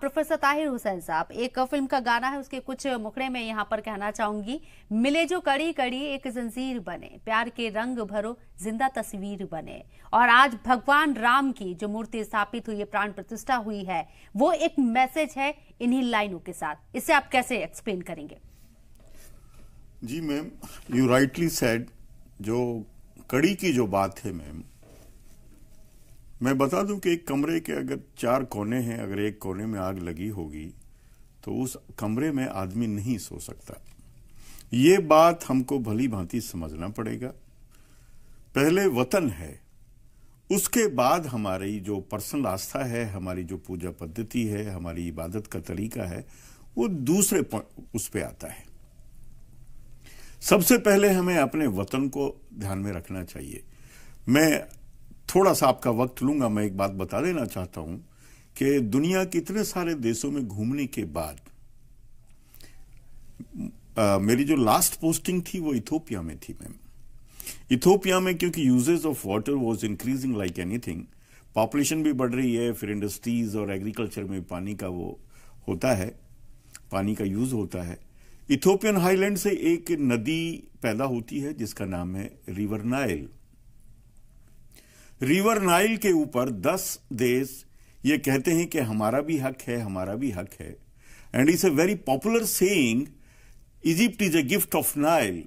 Professor Tahir Hussain साहब, एक film का गाना है, उसके कुछ मुखड़े में यहाँ पर कहना चाहूंगी। मिले जो कड़ी कड़ी एक जंजीर बने, प्यार के रंग भरो जिंदा तस्वीर बने। और आज भगवान राम की जो मूर्ति स्थापित हुई है, प्राण प्रतिष्ठा हुई है, वो एक मैसेज है इन्हीं लाइनों के साथ। इसे आप कैसे एक्सप्लेन करेंगे? जी मैम, यू राइटली सेड। जो कड़ी की जो बात है मैम, मैं बता दूं कि एक कमरे के अगर 4 कोने हैं, अगर एक कोने में आग लगी होगी तो उस कमरे में आदमी नहीं सो सकता। ये बात हमको भली भांति समझना पड़ेगा। पहले वतन है, उसके बाद हमारी जो पर्सनल आस्था है, हमारी जो पूजा पद्धति है, हमारी इबादत का तरीका है, वो दूसरे उस पे आता है। सबसे पहले हमें अपने वतन को ध्यान में रखना चाहिए। मैं थोड़ा सा आपका वक्त लूंगा। मैं एक बात बता देना चाहता हूं कि दुनिया के इतने सारे देशों में घूमने के बाद मेरी जो लास्ट पोस्टिंग थी वो इथोपिया में थी मैम। इथोपिया में क्योंकि usage of water was increasing like anything, population भी बढ़ रही है, फिर इंडस्ट्रीज और एग्रीकल्चर में पानी का वो होता है, पानी का यूज होता है। इथोपियन हाईलैंड से एक नदी पैदा होती है जिसका नाम है रिवर नाइल। रिवर नाइल के ऊपर 10 देश ये कहते हैं कि हमारा भी हक है, हमारा भी हक है। And it's a very popular saying, Egypt is a gift of Nile.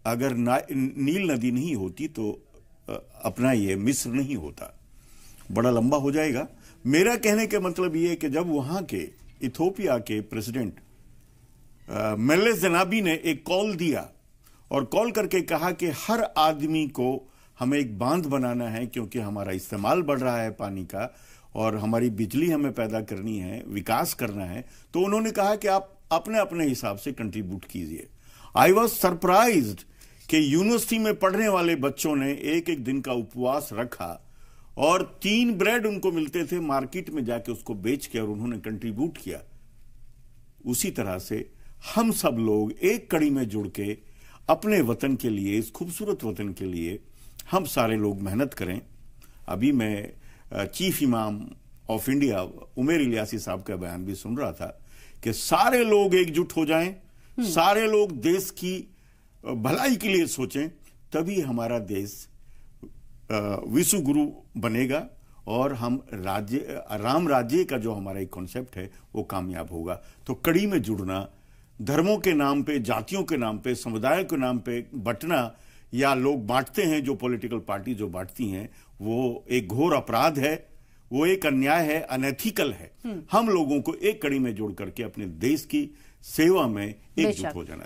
अगर नील नदी नहीं होती तो अपना ये मिस्र नहीं होता। बड़ा लंबा हो जाएगा। मेरा कहने का मतलब ये है कि जब वहां के इथोपिया के प्रेसिडेंट मेलेस ज़ेनावी ने एक कॉल दिया और कॉल करके कहा कि हर आदमी को हमें एक बांध बनाना है क्योंकि हमारा इस्तेमाल बढ़ रहा है पानी का और हमारी बिजली हमें पैदा करनी है, विकास करना है, तो उन्होंने कहा कि आप अपने अपने हिसाब से कंट्रीब्यूट कीजिए। आई वॉज सरप्राइज्ड कि यूनिवर्सिटी में पढ़ने वाले बच्चों ने एक एक दिन का उपवास रखा और 3 ब्रेड उनको मिलते थे, मार्केट में जाके उसको बेच के और उन्होंने कंट्रीब्यूट किया। उसी तरह से हम सब लोग एक कड़ी में जुड़ के अपने वतन के लिए, इस खूबसूरत वतन के लिए हम सारे लोग मेहनत करें। अभी मैं चीफ इमाम ऑफ इंडिया उमर इलियासी साहब का बयान भी सुन रहा था कि सारे लोग एकजुट हो जाएं, सारे लोग देश की भलाई के लिए सोचें, तभी हमारा देश विश्व गुरु बनेगा और हम राम राज्य का जो हमारा एक कॉन्सेप्ट है वो कामयाब होगा। तो कड़ी में जुड़ना, धर्मों के नाम पे, जातियों के नाम पे, समुदाय के नाम पे बंटना, या लोग बांटते हैं, जो पॉलिटिकल पार्टी जो बांटती हैं, वो एक घोर अपराध है, वो एक अन्याय है, अनएथिकल है। हम लोगों को एक कड़ी में जोड़ करके अपने देश की सेवा में एकजुट हो जाना चाहिए।